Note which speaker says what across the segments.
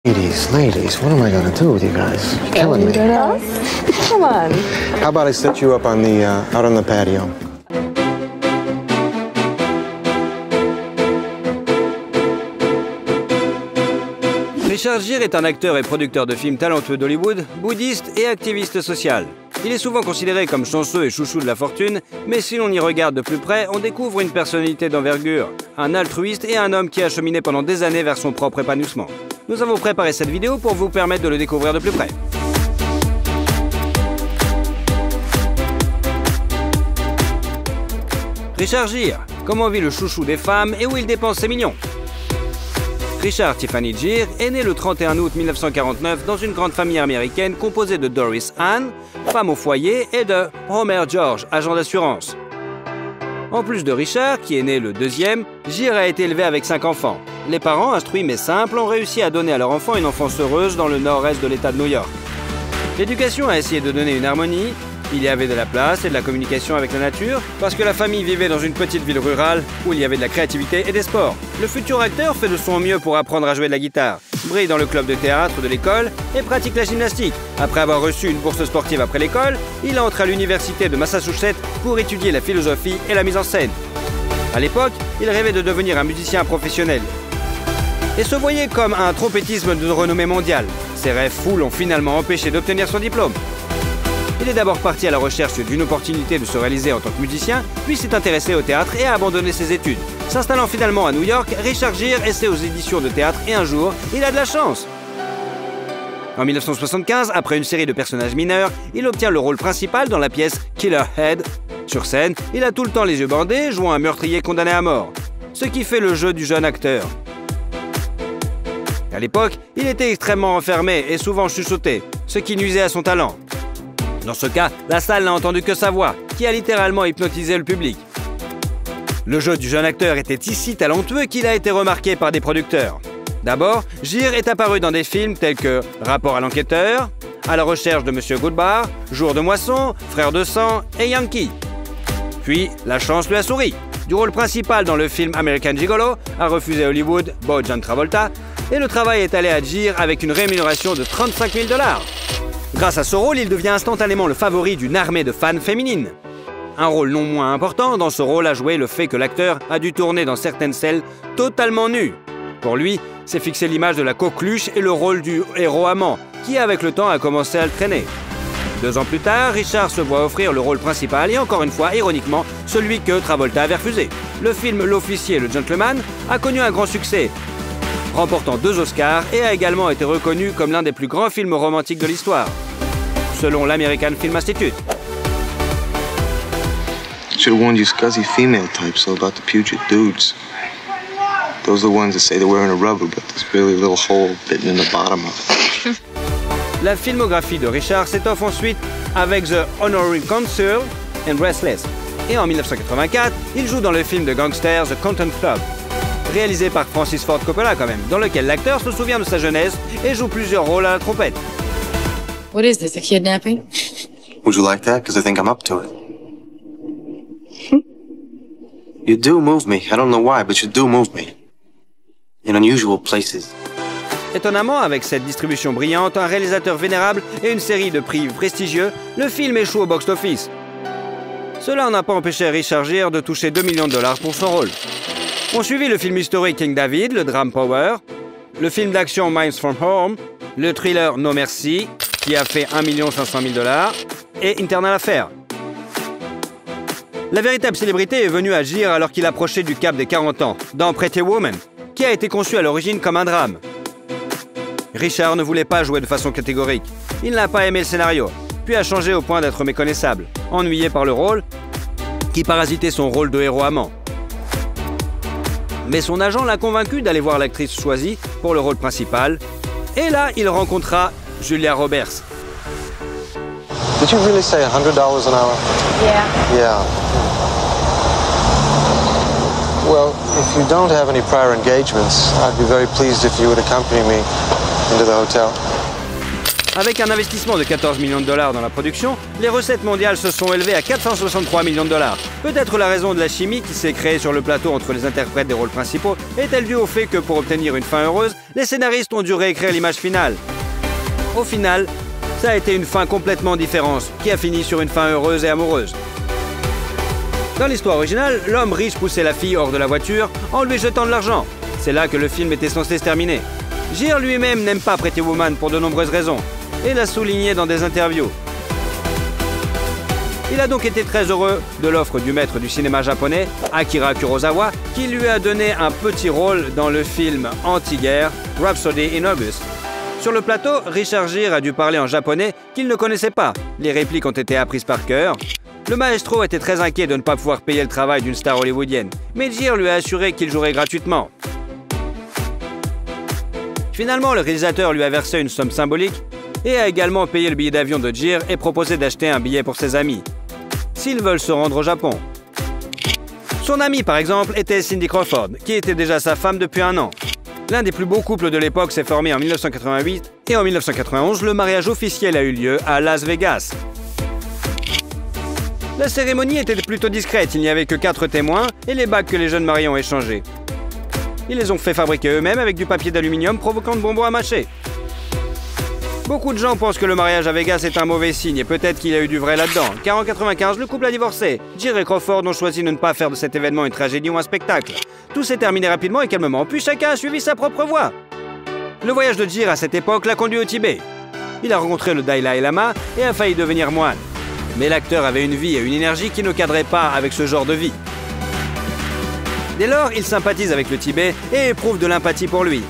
Speaker 1: Ladies, what am I gonna do with you guys? You're killing me.
Speaker 2: Come on.
Speaker 1: How about I set you up on the out on the patio?
Speaker 3: Richard Gere est un acteur et producteur de films talentueux d'Hollywood, bouddhiste et activiste social. Il est souvent considéré comme chanceux et chouchou de la fortune, mais si l'on y regarde de plus près, on découvre une personnalité d'envergure, un altruiste et un homme qui a cheminé pendant des années vers son propre épanouissement. Nous avons préparé cette vidéo pour vous permettre de le découvrir de plus près. Richard Gere, comment vit le chouchou des femmes et où il dépense ses millions? Richard Tiffany Gere est né le 31 août 1949 dans une grande famille américaine composée de Doris Ann, femme au foyer, et de Homer George, agent d'assurance. En plus de Richard, qui est né le deuxième, Gere a été élevé avec 5 enfants. Les parents, instruits mais simples, ont réussi à donner à leur enfant une enfance heureuse dans le nord-est de l'État de New York. L'éducation a essayé de donner une harmonie. Il y avait de la place et de la communication avec la nature, parce que la famille vivait dans une petite ville rurale où il y avait de la créativité et des sports. Le futur acteur fait de son mieux pour apprendre à jouer de la guitare, brille dans le club de théâtre de l'école et pratique la gymnastique. Après avoir reçu une bourse sportive après l'école, il entre à l'université de Massachusetts pour étudier la philosophie et la mise en scène. À l'époque, il rêvait de devenir un musicien professionnel et se voyait comme un trompettisme de renommée mondiale. Ses rêves fous l'ont finalement empêché d'obtenir son diplôme. Il est d'abord parti à la recherche d'une opportunité de se réaliser en tant que musicien, puis s'est intéressé au théâtre et a abandonné ses études. S'installant finalement à New York, Richard Gere essaie aux éditions de théâtre et un jour, il a de la chance. En 1975, après une série de personnages mineurs, il obtient le rôle principal dans la pièce Killer Head. Sur scène, il a tout le temps les yeux bandés, jouant un meurtrier condamné à mort. Ce qui fait le jeu du jeune acteur. À l'époque, il était extrêmement enfermé et souvent chuchoté, ce qui nuisait à son talent. Dans ce cas, la salle n'a entendu que sa voix, qui a littéralement hypnotisé le public. Le jeu du jeune acteur était si talentueux qu'il a été remarqué par des producteurs. D'abord, Gere est apparu dans des films tels que Rapport à l'enquêteur, À la recherche de Monsieur Goodbar, Jour de moisson, Frères de sang et Yankee. Puis, la chance lui a souri. Du rôle principal dans le film American Gigolo, a refusé Hollywood, John Travolta, et le travail est allé à Gere avec une rémunération de 35 000 $. Grâce à ce rôle, il devient instantanément le favori d'une armée de fans féminines. Un rôle non moins important dans ce rôle a joué le fait que l'acteur a dû tourner dans certaines scènes totalement nu. Pour lui, c'est fixé l'image de la coqueluche et le rôle du héros amant, qui avec le temps a commencé à le traîner. 2 ans plus tard, Richard se voit offrir le rôle principal et encore une fois, ironiquement, celui que Travolta avait refusé. Le film L'officier et le gentleman a connu un grand succès, remportant 2 Oscars et a également été reconnu comme l'un des plus grands films romantiques de l'histoire, selon l'American Film Institute.
Speaker 1: Should have warned you scuzzy female types so about the putrid dudes. Those are the ones that say they're wearing a rubber, but there's really a little hole bitten in the bottom of it.
Speaker 3: La filmographie de Richard s'étoffe ensuite avec The Honorary Consul and Restless. Et en 1984, il joue dans le film de gangsters The Content Club, réalisé par Francis Ford Coppola quand même, dans lequel l'acteur se souvient de sa jeunesse et joue plusieurs rôles à la trompette.
Speaker 4: What is this, a kidnapping?
Speaker 1: Would you like that? Because I think I'm up to it. You do move me. I don't know why, but you do move me. In unusual places.
Speaker 3: Étonnamment, avec cette distribution brillante, un réalisateur vénérable et une série de prix prestigieux, le film échoue au box-office. Cela n'a pas empêché Richard Gere de toucher 2 millions de $ pour son rôle. On suivit le film historique King David, le drame Power, le film d'action Miles from Home, le thriller No Mercy, qui a fait 1 500 000 $, et Internal Affair. La véritable célébrité est venue à Gere alors qu'il approchait du cap des 40 ans, dans Pretty Woman, qui a été conçu à l'origine comme un drame. Richard ne voulait pas jouer de façon catégorique. Il n'a pas aimé le scénario, puis a changé au point d'être méconnaissable, ennuyé par le rôle, qui parasitait son rôle de héros amant. Mais son agent l'a convaincu d'aller voir l'actrice choisie pour le rôle principal, et là, il rencontra Julia Roberts.
Speaker 1: Did you really say $100 an hour? Yeah. Well, if you don't have any prior engagements, I'd be very pleased if you would accompany me into the hotel.
Speaker 3: Avec un investissement de 14 millions de dollars dans la production, les recettes mondiales se sont élevées à 463 millions de dollars. Peut-être la raison de la chimie qui s'est créée sur le plateau entre les interprètes des rôles principaux est-elle due au fait que pour obtenir une fin heureuse, les scénaristes ont dû réécrire l'image finale. Au final, ça a été une fin complètement différente, qui a fini sur une fin heureuse et amoureuse. Dans l'histoire originale, l'homme riche poussait la fille hors de la voiture en lui jetant de l'argent. C'est là que le film était censé se terminer. Gere lui-même n'aime pas Pretty Woman pour de nombreuses raisons, et l'a souligné dans des interviews. Il a donc été très heureux de l'offre du maître du cinéma japonais, Akira Kurosawa, qui lui a donné un petit rôle dans le film anti-guerre Rhapsody in August. Sur le plateau, Richard Gere a dû parler en japonais qu'il ne connaissait pas. Les répliques ont été apprises par cœur. Le maestro était très inquiet de ne pas pouvoir payer le travail d'une star hollywoodienne, mais Gere lui a assuré qu'il jouerait gratuitement. Finalement, le réalisateur lui a versé une somme symbolique et a également payé le billet d'avion de Gere et proposé d'acheter un billet pour ses amis, s'ils veulent se rendre au Japon. Son amie, par exemple, était Cindy Crawford, qui était déjà sa femme depuis un an. L'un des plus beaux couples de l'époque s'est formé en 1988 et en 1991, le mariage officiel a eu lieu à Las Vegas. La cérémonie était plutôt discrète, il n'y avait que 4 témoins et les bagues que les jeunes mariés ont échangées. Ils les ont fait fabriquer eux-mêmes avec du papier d'aluminium provoquant de bonbons à mâcher. Beaucoup de gens pensent que le mariage à Vegas est un mauvais signe et peut-être qu'il y a eu du vrai là-dedans, car en 1995, le couple a divorcé. Gere et Crawford ont choisi de ne pas faire de cet événement une tragédie ou un spectacle. Tout s'est terminé rapidement et calmement, puis chacun a suivi sa propre voie. Le voyage de Gere à cette époque l'a conduit au Tibet. Il a rencontré le Dalai Lama et a failli devenir moine. Mais l'acteur avait une vie et une énergie qui ne cadrait pas avec ce genre de vie. Dès lors, il sympathise avec le Tibet et éprouve de l'empathie pour lui.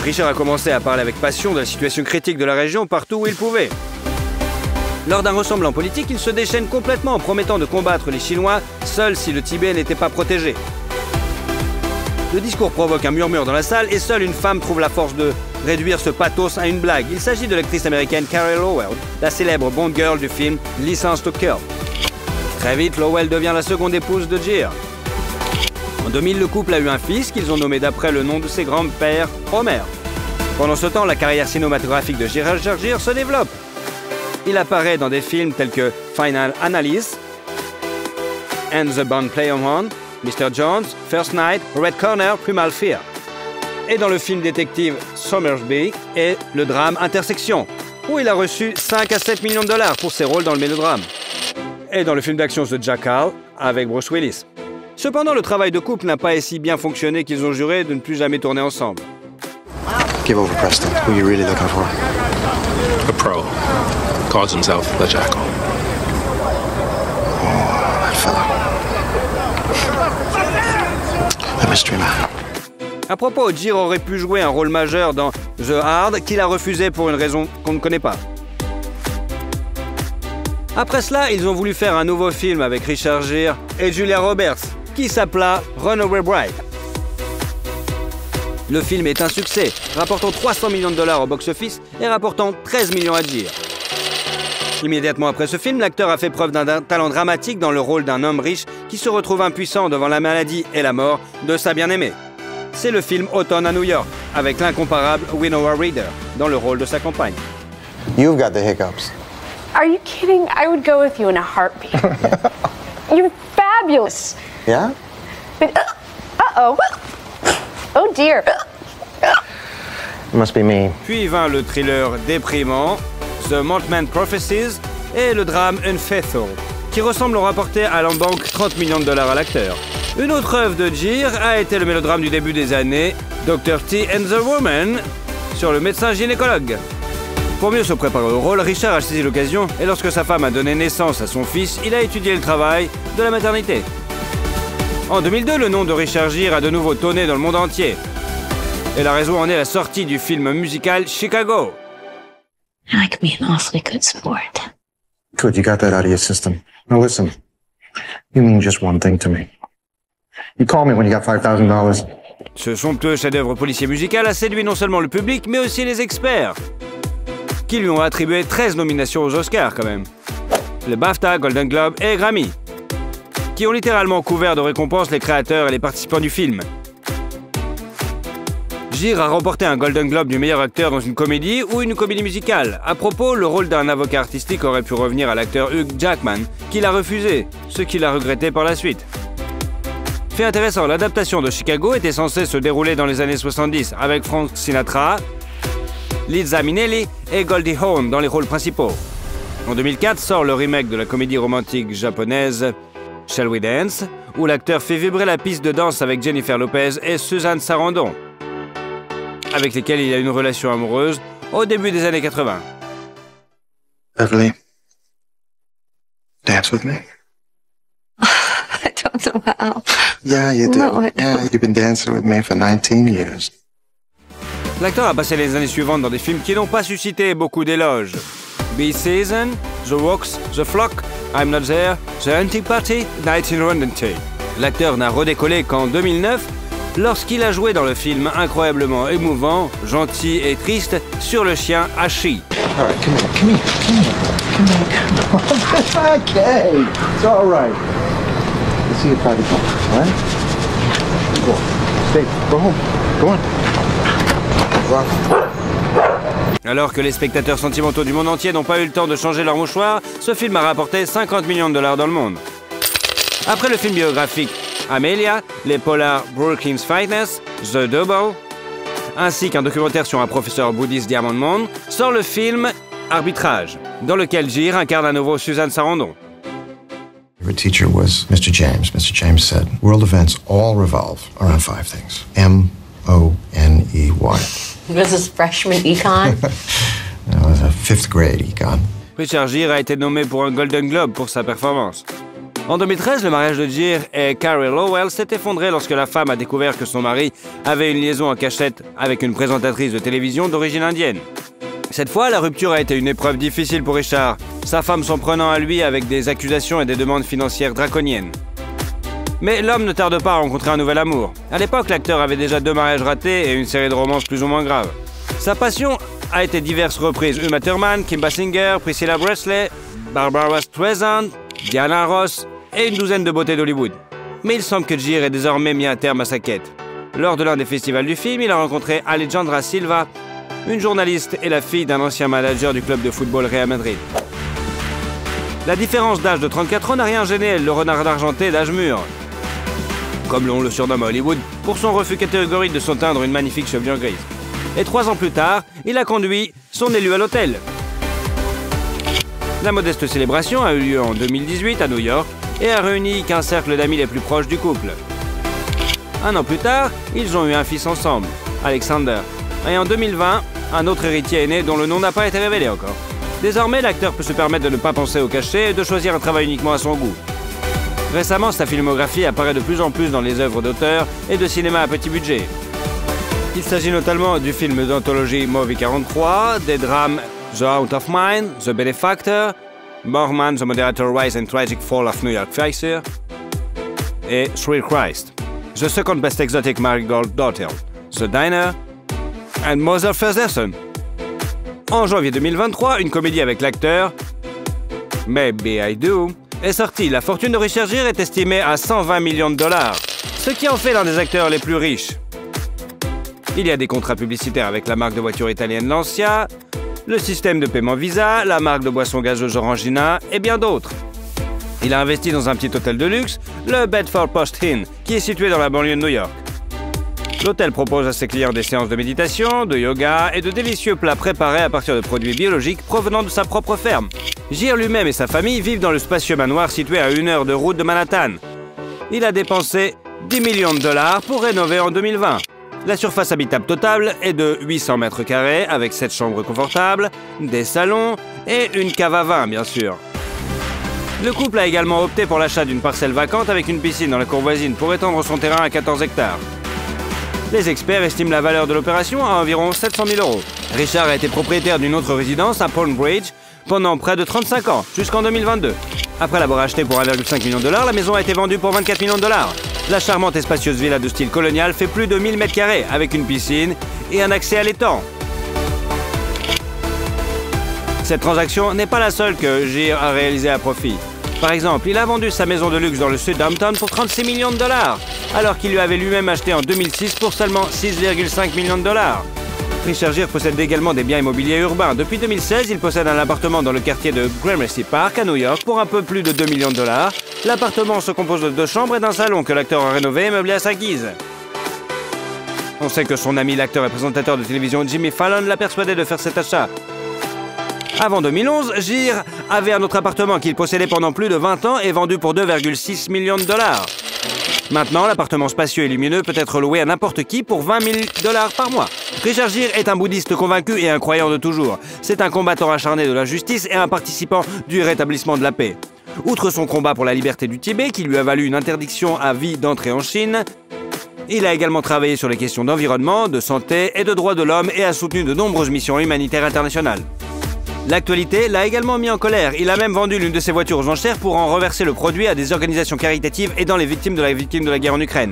Speaker 3: Richard a commencé à parler avec passion de la situation critique de la région partout où il pouvait. Lors d'un rassemblement politique, il se déchaîne complètement en promettant de combattre les Chinois, seuls si le Tibet n'était pas protégé. Le discours provoque un murmure dans la salle et seule une femme trouve la force de réduire ce pathos à une blague. Il s'agit de l'actrice américaine Carey Lowell, la célèbre Bond girl du film License to Kill. Très vite, Lowell devient la seconde épouse de Gere. En 2000, le couple a eu un fils qu'ils ont nommé d'après le nom de ses grands-pères, Homer. Pendant ce temps, la carrière cinématographique de Richard Gere se développe. Il apparaît dans des films tels que Final Analysis, And the Bond Play On, Mr. Jones, First Night, Red Corner, Primal Fear. Et dans le film détective Somersby et le drame Intersection, où il a reçu 5 à 7 millions de dollars pour ses rôles dans le mélodrame. Et dans le film d'action The Jackal avec Bruce Willis. Cependant, le travail de couple n'a pas si bien fonctionné qu'ils ont juré de ne plus jamais tourner ensemble.
Speaker 1: Give over, Preston. Who are you really looking for?
Speaker 5: A pro. Calls himself the Jackal.
Speaker 1: Oh, that fella. The mystery man.
Speaker 3: À propos, Gere aurait pu jouer un rôle majeur dans The Hard, qu'il a refusé pour une raison qu'on ne connaît pas. Après cela, ils ont voulu faire un nouveau film avec Richard Gere et Julia Roberts, qui s'appela Runaway Bride. Le film est un succès, rapportant 300 millions de dollars au box-office et rapportant 13 millions à Gere. Immédiatement après ce film, l'acteur a fait preuve d'un talent dramatique dans le rôle d'un homme riche qui se retrouve impuissant devant la maladie et la mort de sa bien-aimée. C'est le film Automne à New York, avec l'incomparable Winona Ryder dans le rôle de sa compagne.
Speaker 1: You've got the hiccups.
Speaker 2: Are you kidding? I would go with you in a heartbeat. You're fabulous.
Speaker 1: Yeah?
Speaker 2: But, uh-oh. Oh dear.
Speaker 1: It must be me.
Speaker 3: Puis vint le thriller déprimant The Mothman Prophecies et le drame Unfaithful, qui ressemblent au rapporté à la banque 30 millions de dollars à l'acteur. Une autre œuvre de Gere a été le mélodrame du début des années Dr. T and the Woman sur le médecin gynécologue. Pour mieux se préparer au rôle, Richard a saisi l'occasion et lorsque sa femme a donné naissance à son fils, il a étudié le travail de la maternité. En 2002, le nom de Richard Gere a de nouveau tonné dans le monde entier. Et la raison en est la sortie du film musical Chicago.
Speaker 4: I like being an awfully good sport.
Speaker 1: Good, you got that out of your system. Now listen, you mean just one thing to me. You call me when you got $5,000.
Speaker 3: Ce somptueux chef-d'œuvre policier musical a séduit non seulement le public, mais aussi les experts, qui lui ont attribué 13 nominations aux Oscars quand même. Le BAFTA, Golden Globe et Grammy, qui ont littéralement couvert de récompenses les créateurs et les participants du film. Gere a remporté un Golden Globe du meilleur acteur dans une comédie ou une comédie musicale. À propos, le rôle d'un avocat artistique aurait pu revenir à l'acteur Hugh Jackman, qui l'a refusé, ce qu'il a regretté par la suite. Fait intéressant, l'adaptation de Chicago était censée se dérouler dans les années 70 avec Frank Sinatra, Liza Minnelli et Goldie Hawn dans les rôles principaux. En 2004 sort le remake de la comédie romantique japonaise Shall We Dance, où l'acteur fait vibrer la piste de danse avec Jennifer Lopez et Suzanne Sarandon, avec lesquels il a une relation amoureuse au début des années 80.
Speaker 1: Beverly, dance with me?
Speaker 4: I don't know how.
Speaker 1: Yeah, you do.
Speaker 4: No,
Speaker 1: Yeah, you've been dancing with me for 19 years.
Speaker 3: L'acteur a passé les années suivantes dans des films qui n'ont pas suscité beaucoup d'éloges. Be Season, The Walks, The Flock, I'm Not There, The Hunting Party, Night in London. L'acteur n'a redécollé qu'en 2009, lorsqu'il a joué dans le film incroyablement émouvant, gentil et triste sur le chien Hachi.
Speaker 1: All right, come here. Okay, it's all right. Let's see your private home, all right? Go on. Stay. Go home. Go on. Go on.
Speaker 3: Alors que les spectateurs sentimentaux du monde entier n'ont pas eu le temps de changer leur mouchoir, ce film a rapporté 50 millions de dollars dans le monde. Après le film biographique Amelia, les polars Brookings Finest, The Double, ainsi qu'un documentaire sur un professeur bouddhiste Diamond Monde, sort le film Arbitrage, dans lequel Gere incarne à nouveau Suzanne Sarandon.
Speaker 6: Her teacher was Mr. James. Mr. James said, world events all revolve around 5 things. M-O-N-E-Y.
Speaker 4: Was this freshman econ?
Speaker 6: That was a 5th grade econ.
Speaker 3: Richard Gere a été nommé pour un Golden Globe pour sa performance. En 2013, le mariage de Gere et Carey Lowell s'est effondré lorsque la femme a découvert que son mari avait une liaison en cachette avec une présentatrice de télévision d'origine indienne. Cette fois, la rupture a été une épreuve difficile pour Richard, sa femme s'en prenant à lui avec des accusations et des demandes financières draconiennes. Mais l'homme ne tarde pas à rencontrer un nouvel amour. À l'époque, l'acteur avait déjà 2 mariages ratés et une série de romances plus ou moins graves. Sa passion a été diverses reprises. Uma Thurman, Kim Basinger, Priscilla Presley, Barbara Streisand, Diana Ross et une douzaine de beautés d'Hollywood. Mais il semble que Gere ait désormais mis un terme à sa quête. Lors de l'un des festivals du film, il a rencontré Alejandra Silva, une journaliste et la fille d'un ancien manager du club de football Real Madrid. La différence d'âge de 34 ans n'a rien gêné le renard argenté d'âge mûr, comme l'on le surnomme à Hollywood, pour son refus catégorique de s'en teindre une magnifique chevelure grise. Et 3 ans plus tard, il a conduit son élu à l'hôtel. La modeste célébration a eu lieu en 2018 à New York et a réuni qu'un cercle d'amis les plus proches du couple. 1 an plus tard, ils ont eu un fils ensemble, Alexander. Et en 2020, un autre héritier est né dont le nom n'a pas été révélé encore. Désormais, l'acteur peut se permettre de ne pas penser au cachet et de choisir un travail uniquement à son goût. Récemment, sa filmographie apparaît de plus en plus dans les œuvres d'auteur et de cinéma à petit budget. Il s'agit notamment du film d'anthologie Movie 43, des drames The Out of Mind, The Benefactor, Mormon, The Moderator Rise and Tragic Fall of New York Phaser et Thrill Christ, The Second Best Exotic Marigold Daughter, The Diner and Mother Ferguson. En janvier 2023, une comédie avec l'acteur Maybe I Do est sortie. La fortune de Richard Gere est estimée à 120 millions de dollars, ce qui en fait l'un des acteurs les plus riches. Il y a des contrats publicitaires avec la marque de voiture italienne Lancia, le système de paiement Visa, la marque de boissons gazeuses Orangina et bien d'autres. Il a investi dans un petit hôtel de luxe, le Bedford Post Inn, qui est situé dans la banlieue de New York. L'hôtel propose à ses clients des séances de méditation, de yoga et de délicieux plats préparés à partir de produits biologiques provenant de sa propre ferme. Gere lui-même et sa famille vivent dans le spacieux manoir situé à 1 heure de route de Manhattan. Il a dépensé 10 millions de dollars pour rénover en 2020. La surface habitable totale est de 800 mètres carrés avec 7 chambres confortables, des salons et une cave à vin, bien sûr. Le couple a également opté pour l'achat d'une parcelle vacante avec une piscine dans la cour voisine pour étendre son terrain à 14 hectares. Les experts estiment la valeur de l'opération à environ 700 000 €. Richard a été propriétaire d'une autre résidence à Palm Bridge pendant près de 35 ans, jusqu'en 2022. Après l'avoir achetée pour 1,5 million de dollars, la maison a été vendue pour 24 millions de dollars. La charmante et spacieuse villa de style colonial fait plus de 1000 m² avec une piscine et un accès à l'étang. Cette transaction n'est pas la seule que Gere a réalisée à profit. Par exemple, il a vendu sa maison de luxe dans le sud d'Hampton pour 36 millions de dollars. alors qu'il lui avait lui-même acheté en 2006 pour seulement 6,5 millions de dollars. Richard Gere possède également des biens immobiliers urbains. Depuis 2016, il possède un appartement dans le quartier de Gramercy Park à New York pour un peu plus de 2 millions de dollars. L'appartement se compose de 2 chambres et d'un salon que l'acteur a rénové et meublé à sa guise. On sait que son ami l'acteur et présentateur de télévision Jimmy Fallon l'a persuadé de faire cet achat. Avant 2011, Gere avait un autre appartement qu'il possédait pendant plus de 20 ans et vendu pour 2,6 millions de dollars. Maintenant, l'appartement spacieux et lumineux peut être loué à n'importe qui pour 20 000 dollars par mois. Richard Gere est un bouddhiste convaincu et un croyant de toujours. C'est un combattant acharné de la justice et un participant du rétablissement de la paix. Outre son combat pour la liberté du Tibet, qui lui a valu une interdiction à vie d'entrer en Chine, il a également travaillé sur les questions d'environnement, de santé et de droits de l'homme et a soutenu de nombreuses missions humanitaires internationales. L'actualité l'a également mis en colère. Il a même vendu l'une de ses voitures aux enchères pour en reverser le produit à des organisations caritatives aidant les victimes de la guerre en Ukraine.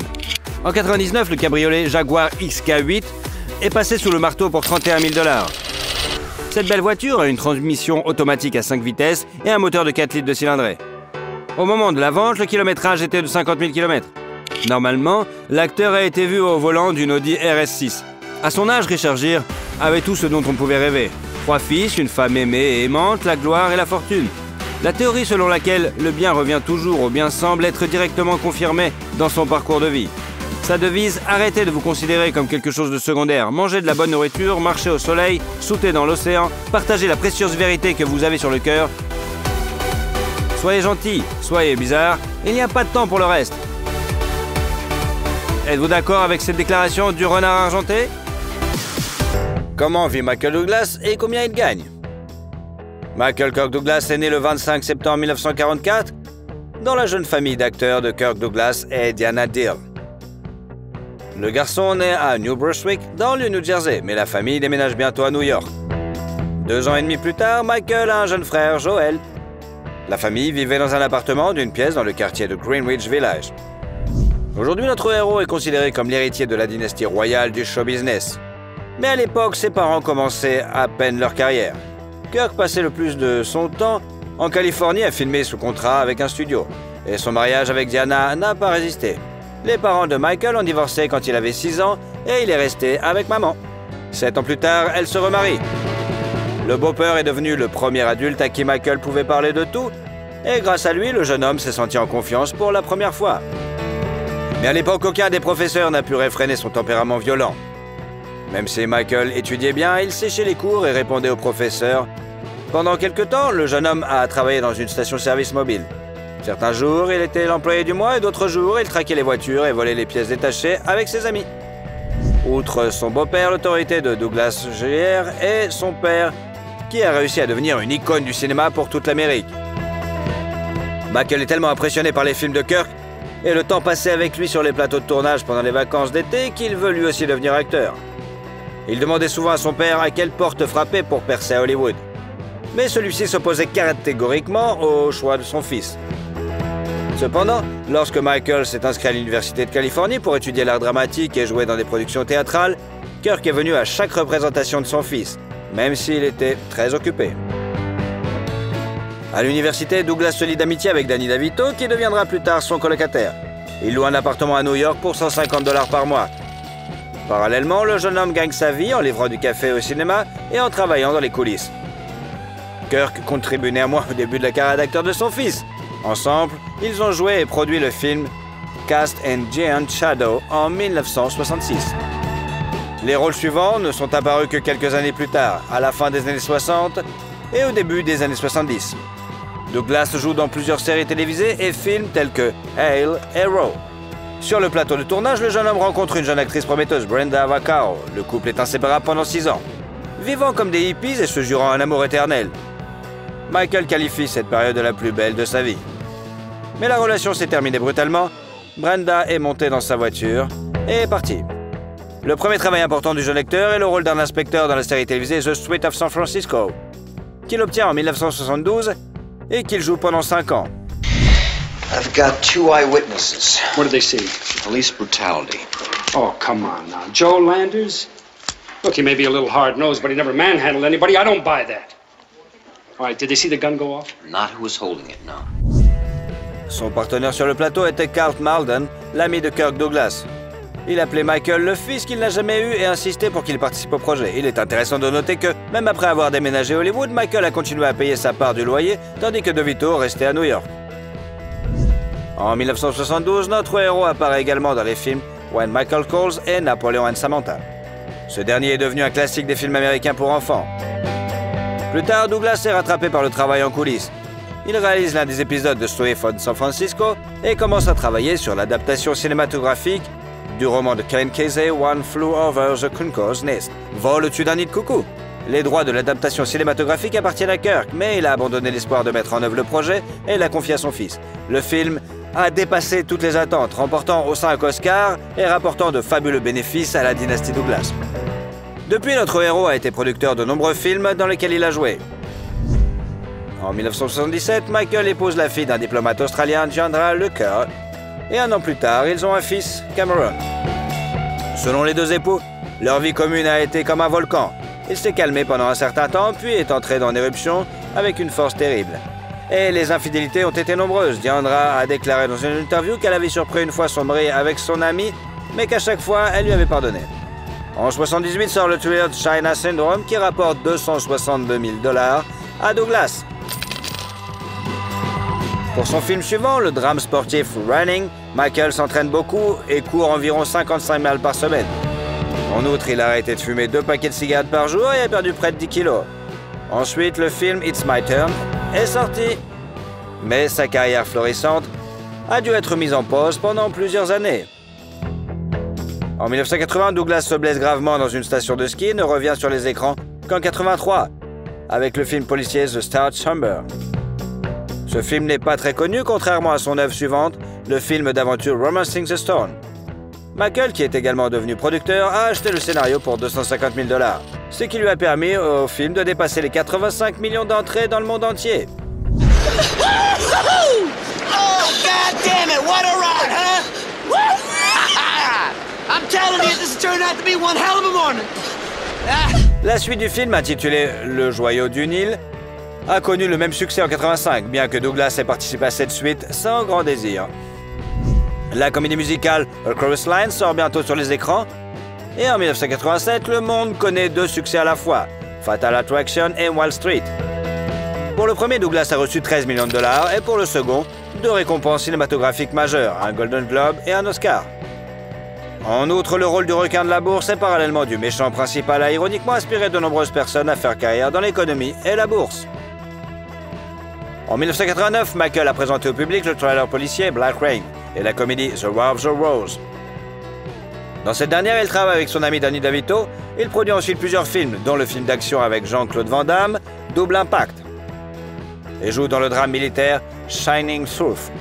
Speaker 3: En 1999, le cabriolet Jaguar XK8 est passé sous le marteau pour 31 000 dollars. Cette belle voiture a une transmission automatique à 5 vitesses et un moteur de 4 litres de cylindrée. Au moment de la vente, le kilométrage était de 50 000 km. Normalement, l'acteur a été vu au volant d'une Audi RS6. À son âge, Richard Gere avait tout ce dont on pouvait rêver. 3 fils, une femme aimée et aimante, la gloire et la fortune. La théorie selon laquelle le bien revient toujours au bien semble être directement confirmée dans son parcours de vie. Sa devise, arrêtez de vous considérer comme quelque chose de secondaire, mangez de la bonne nourriture, marchez au soleil, sautez dans l'océan, partagez la précieuse vérité que vous avez sur le cœur. Soyez gentil, soyez bizarre, il n'y a pas de temps pour le reste. Êtes-vous d'accord avec cette déclaration du renard argenté? Comment vit Michael Douglas et combien il gagne? Michael Kirk Douglas est né le 25 septembre 1944 dans la jeune famille d'acteurs de Kirk Douglas et Diana Deal. Le garçon naît à New Brunswick, dans le New Jersey, mais la famille déménage bientôt à New York. 2 ans et demi plus tard, Michael a un jeune frère, Joel. La famille vivait dans un appartement d'une pièce dans le quartier de Greenwich Village. Aujourd'hui, notre héros est considéré comme l'héritier de la dynastie royale du show business. Mais à l'époque, ses parents commençaient à peine leur carrière. Kirk passait le plus de son temps en Californie à filmer sous contrat avec un studio. Et son mariage avec Diana n'a pas résisté. Les parents de Michael ont divorcé quand il avait 6 ans et il est resté avec maman. 7 ans plus tard, elle se remarie. Le beau-père est devenu le premier adulte à qui Michael pouvait parler de tout. Et grâce à lui, le jeune homme s'est senti en confiance pour la première fois. Mais à l'époque, aucun des professeurs n'a pu réfréner son tempérament violent. Même si Michael étudiait bien, il séchait les cours et répondait aux professeurs. Pendant quelque temps, le jeune homme a travaillé dans une station-service mobile. Certains jours, il était l'employé du mois et d'autres jours, il traquait les voitures et volait les pièces détachées avec ses amis. Outre son beau-père, l'autorité de Douglas Gere est son père, qui a réussi à devenir une icône du cinéma pour toute l'Amérique. Michael est tellement impressionné par les films de Kirk et le temps passé avec lui sur les plateaux de tournage pendant les vacances d'été qu'il veut lui aussi devenir acteur. Il demandait souvent à son père à quelle porte frapper pour percer à Hollywood. Mais celui-ci s'opposait catégoriquement au choix de son fils. Cependant, lorsque Michael s'est inscrit à l'Université de Californie pour étudier l'art dramatique et jouer dans des productions théâtrales, Kirk est venu à chaque représentation de son fils, même s'il était très occupé. À l'université, Douglas se lie d'amitié avec Danny DeVito, qui deviendra plus tard son colocataire. Il loue un appartement à New York pour 150 $ par mois. Parallèlement, le jeune homme gagne sa vie en livrant du café au cinéma et en travaillant dans les coulisses. Kirk contribue néanmoins au début de la carrière d'acteur de son fils. Ensemble, ils ont joué et produit le film Cast and Giant Shadow en 1966. Les rôles suivants ne sont apparus que quelques années plus tard, à la fin des années 60 et au début des années 70. Douglas joue dans plusieurs séries télévisées et films tels que Hale et Row. Sur le plateau de tournage, le jeune homme rencontre une jeune actrice prometteuse, Brenda Vaccaro. Le couple est inséparable pendant 6 ans, vivant comme des hippies et se jurant un amour éternel. Michael qualifie cette période de la plus belle de sa vie. Mais la relation s'est terminée brutalement. Brenda est montée dans sa voiture et est partie. Le premier travail important du jeune acteur est le rôle d'un inspecteur dans la série télévisée The Street of San Francisco, qu'il obtient en 1972 et qu'il joue pendant 5 ans.
Speaker 7: I've got 2 eyewitnesses.
Speaker 8: What did they see?
Speaker 7: Police brutality.
Speaker 8: Oh, come on now. Joe Landers? Look, he may be a little hard-nosed, but he never manhandled anybody. I don't buy that. All right, did they see the gun go off?
Speaker 7: Not who was holding it, no.
Speaker 3: Son partenaire sur le plateau était Carl Malden, l'ami de Kirk Douglas. Il appelait Michael le fils qu'il n'a jamais eu et insistait pour qu'il participe au projet. Il est intéressant de noter que, même après avoir déménagé à Hollywood, Michael a continué à payer sa part du loyer, tandis que DeVito restait à New York. En 1972, notre héros apparaît également dans les films When Michael Calls et Napoleon and Samantha. Ce dernier est devenu un classique des films américains pour enfants. Plus tard, Douglas est rattrapé par le travail en coulisses. Il réalise l'un des épisodes de Story from San Francisco et commence à travailler sur l'adaptation cinématographique du roman de Ken Kesey, One Flew Over the Cuckoo's Nest, Vol au-dessus d'un nid de coucou. Les droits de l'adaptation cinématographique appartiennent à Kirk, mais il a abandonné l'espoir de mettre en œuvre le projet et l'a confié à son fils. Le film a dépassé toutes les attentes, remportant aux 5 Oscars et rapportant de fabuleux bénéfices à la dynastie Douglas. Depuis, notre héros a été producteur de nombreux films dans lesquels il a joué. En 1977, Michael épouse la fille d'un diplomate australien, Chandra Lecker, et un an plus tard, ils ont un fils, Cameron. Selon les deux époux, leur vie commune a été comme un volcan. Il s'est calmé pendant un certain temps, puis est entré dans l'éruption avec une force terrible. Et les infidélités ont été nombreuses. Diandra a déclaré dans une interview qu'elle avait surpris une fois son mari avec son ami, mais qu'à chaque fois, elle lui avait pardonné. En 1978 sort le thriller China Syndrome qui rapporte 262 000 $ à Douglas. Pour son film suivant, le drame sportif Running, Michael s'entraîne beaucoup et court environ 55 miles par semaine. En outre, il a arrêté de fumer 2 paquets de cigarettes par jour et a perdu près de 10 kilos. Ensuite, le film It's My Turn est sorti. Mais sa carrière florissante a dû être mise en pause pendant plusieurs années. En 1980, Douglas se blesse gravement dans une station de ski et ne revient sur les écrans qu'en 1983, avec le film policier The Star Chamber. Ce film n'est pas très connu, contrairement à son œuvre suivante, le film d'aventure Romancing the Stone. Michael, qui est également devenu producteur, a acheté le scénario pour 250 000 $, ce qui lui a permis au film de dépasser les 85 millions d'entrées dans le monde entier.
Speaker 9: Oh, God damn it, what a ride, huh? I'm telling you, this has turned out to be one hell of a morning.
Speaker 3: La suite du film, intitulée Le Joyau du Nil, a connu le même succès en 85, bien que Douglas ait participé à cette suite sans grand désir. La comédie musicale A Chorus Line sort bientôt sur les écrans, et en 1987, le monde connaît 2 succès à la fois, Fatal Attraction et Wall Street. Pour le premier, Douglas a reçu 13 millions de $, et pour le second, 2 récompenses cinématographiques majeures, un Golden Globe et un Oscar. En outre, le rôle du requin de la bourse et parallèlement du méchant principal a ironiquement inspiré de nombreuses personnes à faire carrière dans l'économie et la bourse. En 1989, Michael a présenté au public le thriller policier Black Rain et la comédie The War of the Rose. Dans cette dernière, il travaille avec son ami Danny DeVito. Il produit ensuite plusieurs films, dont le film d'action avec Jean-Claude Van Damme, Double Impact, et joue dans le drame militaire Shining Truth.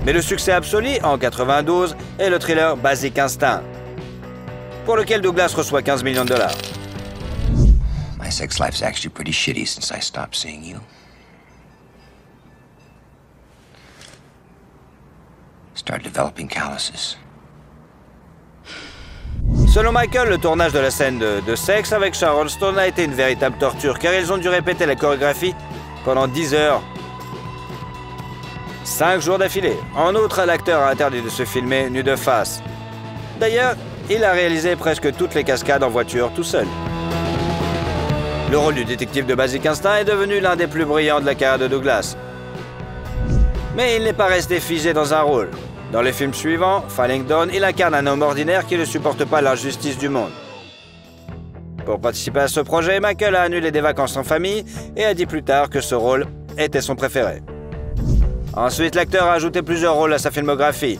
Speaker 3: Mais le succès absolu, en 92, est le thriller Basic Instinct, pour lequel Douglas reçoit 15 millions de $.
Speaker 7: My sex life's actually pretty shitty since I stopped seeing you. Started developing calluses.
Speaker 3: Selon Michael, le tournage de la scène de sexe avec Sharon Stone a été une véritable torture, car ils ont dû répéter la chorégraphie pendant 10 heures. 5 jours d'affilée. En outre, l'acteur a interdit de se filmer nu de face. D'ailleurs, il a réalisé presque toutes les cascades en voiture tout seul. Le rôle du détective de Basic Instinct est devenu l'un des plus brillants de la carrière de Douglas. Mais il n'est pas resté figé dans un rôle. Dans les films suivants, Falling Down, il incarne un homme ordinaire qui ne supporte pas l'injustice du monde. Pour participer à ce projet, Michael a annulé des vacances en famille et a dit plus tard que ce rôle était son préféré. Ensuite, l'acteur a ajouté plusieurs rôles à sa filmographie.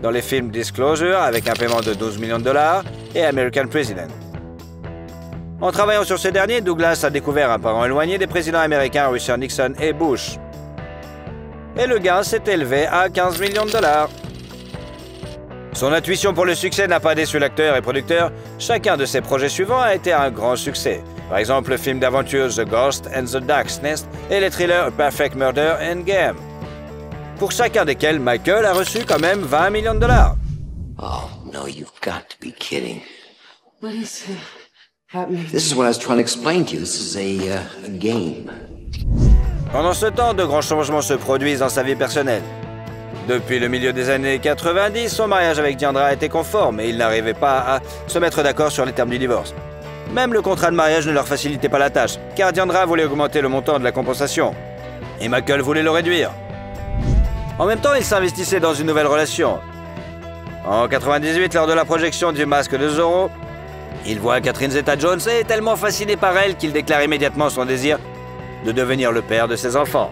Speaker 3: Dans les films Disclosure, avec un paiement de 12 millions de $, et American President. En travaillant sur ce dernier, Douglas a découvert un parent éloigné des présidents américains Richard Nixon et Bush. Et le gain s'est élevé à 15 millions de $. Son intuition pour le succès n'a pas déçu l'acteur et producteur. Chacun de ses projets suivants a été un grand succès. Par exemple, le film d'aventure The Ghost and the Duck's Nest et les thrillers A Perfect Murder and Game, pour chacun desquels Michael a reçu quand même 20 millions de $.
Speaker 7: Oh, no, you've got to be kidding.
Speaker 10: What is happening?
Speaker 7: This is what I was trying to explain to you. This is a game.
Speaker 3: Pendant ce temps, de grands changements se produisent dans sa vie personnelle. Depuis le milieu des années 90, son mariage avec Diandra était conforme et il n'arrivait pas à se mettre d'accord sur les termes du divorce. Même le contrat de mariage ne leur facilitait pas la tâche, car Diandra voulait augmenter le montant de la compensation et Michael voulait le réduire. En même temps, il s'investissait dans une nouvelle relation. En 98, lors de la projection du Masque de Zorro, il voit Catherine Zeta-Jones et est tellement fasciné par elle qu'il déclare immédiatement son désir de devenir le père de ses enfants.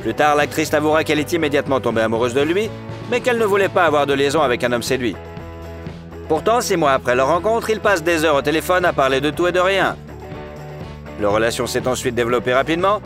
Speaker 3: Plus tard, l'actrice avouera qu'elle est immédiatement tombée amoureuse de lui, mais qu'elle ne voulait pas avoir de liaison avec un homme séduit. Pourtant, 6 mois après leur rencontre, ils passent des heures au téléphone à parler de tout et de rien. Leur relation s'est ensuite développée rapidement.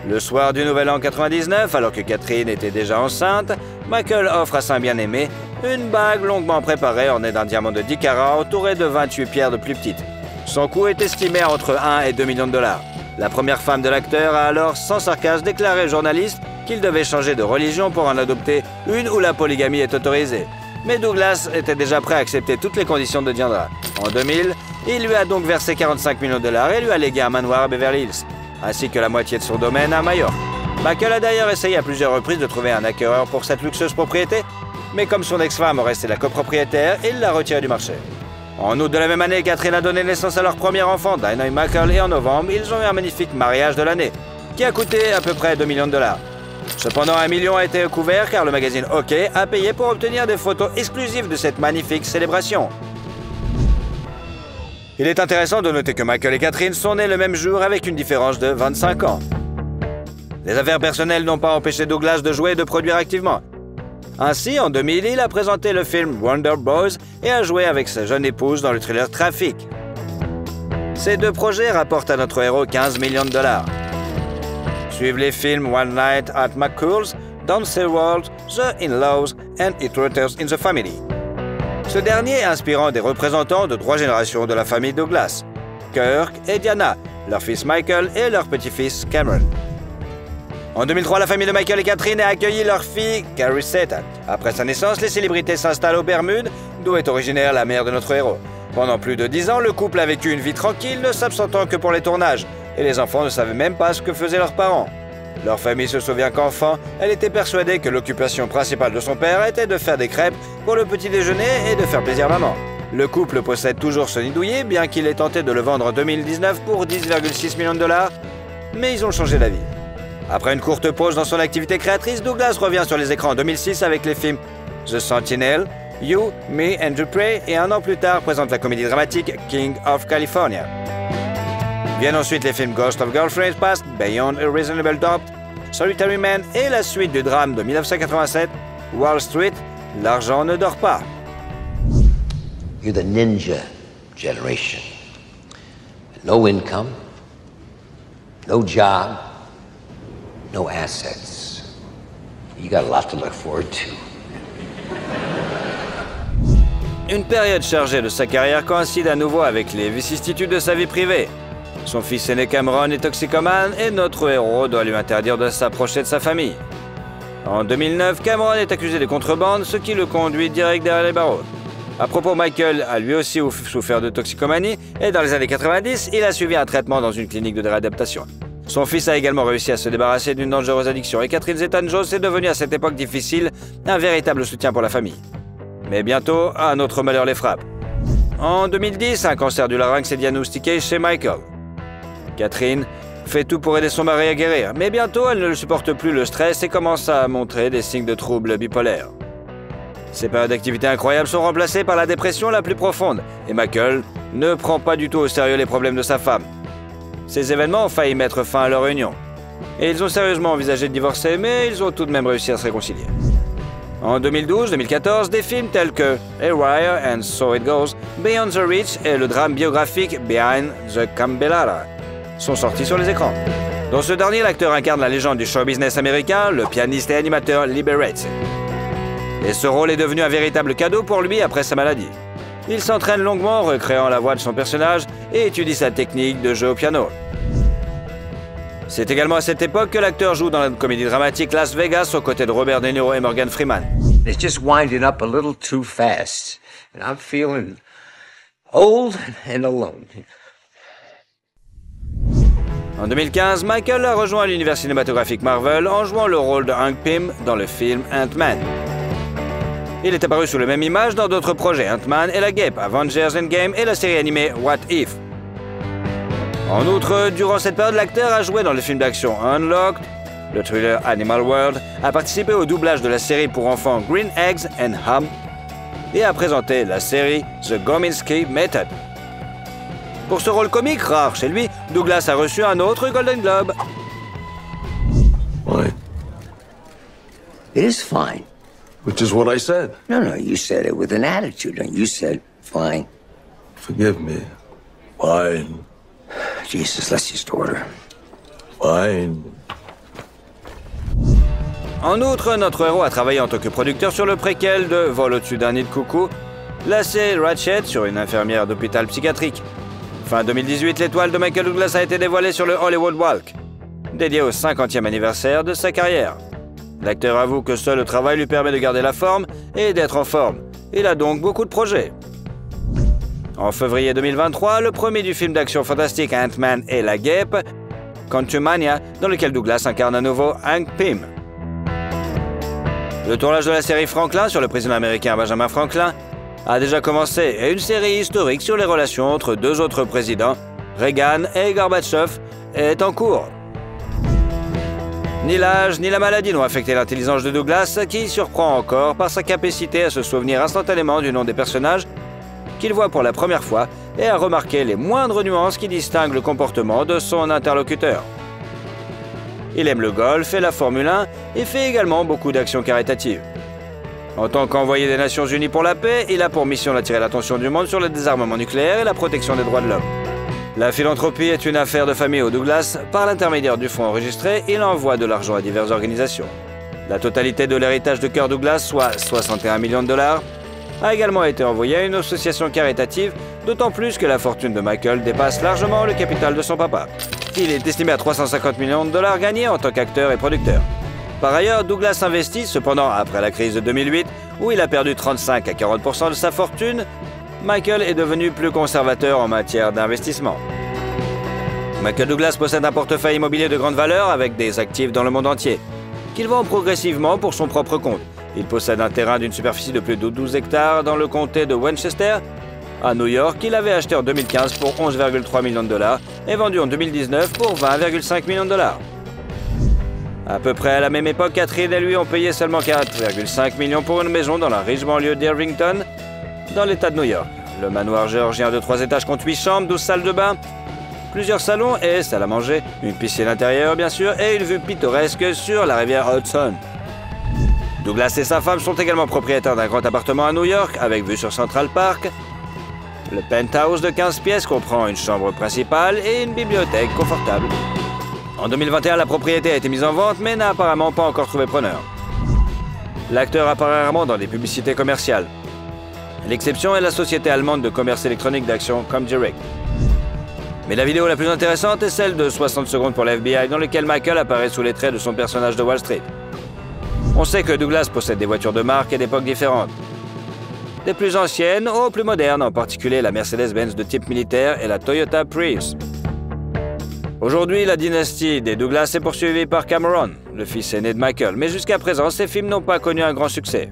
Speaker 3: Le soir du Nouvel An 99, alors que Catherine était déjà enceinte, Michael offre à sa bien-aimée une bague longuement préparée ornée d'un diamant de 10 carats entouré de 28 pierres de plus petites. Son coût est estimé à entre 1 et 2 millions de dollars. La première femme de l'acteur a alors, sans sarcasme, déclaré aux journalistes qu'il devait changer de religion pour en adopter une où la polygamie est autorisée. Mais Douglas était déjà prêt à accepter toutes les conditions de Diandra. En 2000, il lui a donc versé 45 millions de dollars et lui a légué un manoir à Beverly Hills, ainsi que la moitié de son domaine à Majorque. Michael a d'ailleurs essayé à plusieurs reprises de trouver un acquéreur pour cette luxueuse propriété, mais comme son ex-femme restait la copropriétaire, il l'a retirée du marché. En août de la même année, Catherine a donné naissance à leur premier enfant, Dinah et Michael, et en novembre, ils ont eu un magnifique mariage de l'année, qui a coûté à peu près 2 millions de dollars. Cependant, 1 million a été couvert car le magazine Hockey a payé pour obtenir des photos exclusives de cette magnifique célébration. Il est intéressant de noter que Michael et Catherine sont nés le même jour avec une différence de 25 ans. Les affaires personnelles n'ont pas empêché Douglas de jouer et de produire activement. Ainsi, en 2000, il a présenté le film Wonder Boys et a joué avec sa jeune épouse dans le thriller Traffic. Ces deux projets rapportent à notre héros 15 millions de dollars. Suivent les films One Night at McCool's, Downstairs World, The In-Laws and It Returns in the Family. Ce dernier inspirant des représentants de 3 générations de la famille Douglas, Kirk et Diana, leur fils Michael et leur petit-fils Cameron. En 2003, la famille de Michael et Catherine a accueilli leur fille, Carrie Zeta. Après sa naissance, les célébrités s'installent aux Bermudes, d'où est originaire la mère de notre héros. Pendant plus de 10 ans, le couple a vécu une vie tranquille, ne s'absentant que pour les tournages, et les enfants ne savaient même pas ce que faisaient leurs parents. Leur famille se souvient qu'enfant, elle était persuadée que l'occupation principale de son père était de faire des crêpes pour le petit déjeuner et de faire plaisir à maman. Le couple possède toujours ce nid douillet, bien qu'il ait tenté de le vendre en 2019 pour 10,6 millions de dollars, mais ils ont changé d'avis. Après une courte pause dans son activité créatrice, Douglas revient sur les écrans en 2006 avec les films The Sentinel, You, Me and the Prey et un an plus tard présente la comédie dramatique King of California. Viennent ensuite les films Ghost of Girlfriend's Past, Beyond a Reasonable Doubt, Solitary Man et la suite du drame de 1987, Wall Street, L'argent ne dort pas.
Speaker 7: You're the ninja generation. No income, no job, no assets. You got a lot to look forward to.
Speaker 3: Une période chargée de sa carrière coïncide à nouveau avec les vicissitudes de sa vie privée. Son fils aîné Cameron est toxicomane et notre héros doit lui interdire de s'approcher de sa famille. En 2009, Cameron est accusé de contrebande, ce qui le conduit direct derrière les barreaux. À propos, Michael a lui aussi souffert de toxicomanie et dans les années 90, il a suivi un traitement dans une clinique de réadaptation. Son fils a également réussi à se débarrasser d'une dangereuse addiction et Catherine Zeta-Jones est devenue à cette époque difficile un véritable soutien pour la famille. Mais bientôt, un autre malheur les frappe. En 2010, un cancer du larynx est diagnostiqué chez Michael. Catherine fait tout pour aider son mari à guérir, mais bientôt elle ne supporte plus le stress et commence à montrer des signes de troubles bipolaires. Ces périodes d'activité incroyables sont remplacées par la dépression la plus profonde, et Michael ne prend pas du tout au sérieux les problèmes de sa femme. Ces événements ont failli mettre fin à leur union, et ils ont sérieusement envisagé de divorcer, mais ils ont tout de même réussi à se réconcilier. En 2012-2014, des films tels que A Wire and So It Goes, Beyond the Reach et le drame biographique Behind the Cambellara sont sortis sur les écrans. Dans ce dernier, l'acteur incarne la légende du show business américain, le pianiste et animateur Liberace. Et ce rôle est devenu un véritable cadeau pour lui après sa maladie. Il s'entraîne longuement, recréant la voix de son personnage et étudie sa technique de jeu au piano. C'est également à cette époque que l'acteur joue dans la comédie dramatique Las Vegas aux côtés de Robert De Niro et Morgan Freeman.
Speaker 7: It's just winding up a little too fast, and I'm feeling old and alone.
Speaker 3: En 2015, Michael a rejoint l'univers cinématographique Marvel en jouant le rôle de Hank Pym dans le film Ant-Man. Il est apparu sous la même image dans d'autres projets, Ant-Man et la Guêpe, Avengers Endgame et la série animée What If. En outre, durant cette période, l'acteur a joué dans le film d'action Unlocked, le thriller Animal World, a participé au doublage de la série pour enfants Green Eggs and Ham et a présenté la série The Gominsky Method. Pour ce rôle comique rare chez lui, Douglas a reçu un autre Golden Globe.
Speaker 10: Fine.
Speaker 7: It is fine.
Speaker 10: Which is what I said.
Speaker 7: No, you said it with an attitude, and you said fine.
Speaker 10: Forgive me. Fine.
Speaker 7: Jesus, let's just order.
Speaker 10: Fine.
Speaker 3: En outre, notre héros a travaillé en tant que producteur sur le préquel de Vol au-dessus d'un nid de coucou, la série Ratchet sur une infirmière d'hôpital psychiatrique. Fin 2018, l'étoile de Michael Douglas a été dévoilée sur le Hollywood Walk, dédié au 50e anniversaire de sa carrière. L'acteur avoue que seul le travail lui permet de garder la forme et d'être en forme. Il a donc beaucoup de projets. En février 2023, le premier du film d'action fantastique Ant-Man et la Guêpe, Quantumania, dans lequel Douglas incarne à nouveau Hank Pym. Le tournage de la série Franklin sur le président américain Benjamin Franklin a déjà commencé et une série historique sur les relations entre deux autres présidents, Reagan et Gorbatchev, est en cours. Ni l'âge ni la maladie n'ont affecté l'intelligence de Douglas, qui surprend encore par sa capacité à se souvenir instantanément du nom des personnages qu'il voit pour la première fois et à remarquer les moindres nuances qui distinguent le comportement de son interlocuteur. Il aime le golf et la Formule 1 et fait également beaucoup d'actions caritatives. En tant qu'envoyé des Nations Unies pour la paix, il a pour mission d'attirer l'attention du monde sur le désarmement nucléaire et la protection des droits de l'homme. La philanthropie est une affaire de famille au Douglas. Par l'intermédiaire du fonds enregistré, il envoie de l'argent à diverses organisations. La totalité de l'héritage de Kirk Douglas, soit 61 millions de dollars, a également été envoyée à une association caritative, d'autant plus que la fortune de Michael dépasse largement le capital de son papa. Il est estimé à 350 millions de dollars gagnés en tant qu'acteur et producteur. Par ailleurs, Douglas investit, cependant après la crise de 2008, où il a perdu 35 à 40% de sa fortune, Michael est devenu plus conservateur en matière d'investissement. Michael Douglas possède un portefeuille immobilier de grande valeur avec des actifs dans le monde entier, qu'il vend progressivement pour son propre compte. Il possède un terrain d'une superficie de plus de 12 hectares dans le comté de Westchester, à New York, qu'il avait acheté en 2015 pour 11,3 millions de dollars et vendu en 2019 pour 20,5 millions de dollars. À peu près à la même époque, Catherine et lui ont payé seulement 4,5 millions pour une maison dans la riche banlieue d'Irvington, dans l'État de New York. Le manoir géorgien de 3 étages compte 8 chambres, 12 salles de bain, plusieurs salons et salle à manger, une piscine intérieure bien sûr et une vue pittoresque sur la rivière Hudson. Douglas et sa femme sont également propriétaires d'un grand appartement à New York avec vue sur Central Park. Le penthouse de 15 pièces comprend une chambre principale et une bibliothèque confortable. En 2021, la propriété a été mise en vente, mais n'a apparemment pas encore trouvé preneur. L'acteur apparaît rarement dans des publicités commerciales. L'exception est la société allemande de commerce électronique d'action Comdirect. Mais la vidéo la plus intéressante est celle de 60 secondes pour l'FBI, dans laquelle Michael apparaît sous les traits de son personnage de Wall Street. On sait que Douglas possède des voitures de marque et d'époques différentes. Des plus anciennes aux plus modernes, en particulier la Mercedes-Benz de type militaire et la Toyota Prius. Aujourd'hui, la dynastie des Douglas est poursuivie par Cameron, le fils aîné de Michael, mais jusqu'à présent, ces films n'ont pas connu un grand succès.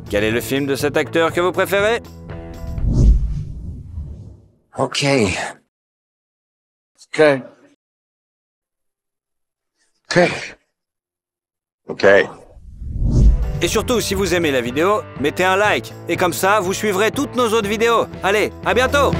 Speaker 3: Quel est le film de cet acteur que vous préférez?
Speaker 7: Ok.
Speaker 1: Okay. Okay.
Speaker 10: Okay.
Speaker 3: Et surtout, si vous aimez la vidéo, mettez un like. Et comme ça, vous suivrez toutes nos autres vidéos. Allez, à bientôt!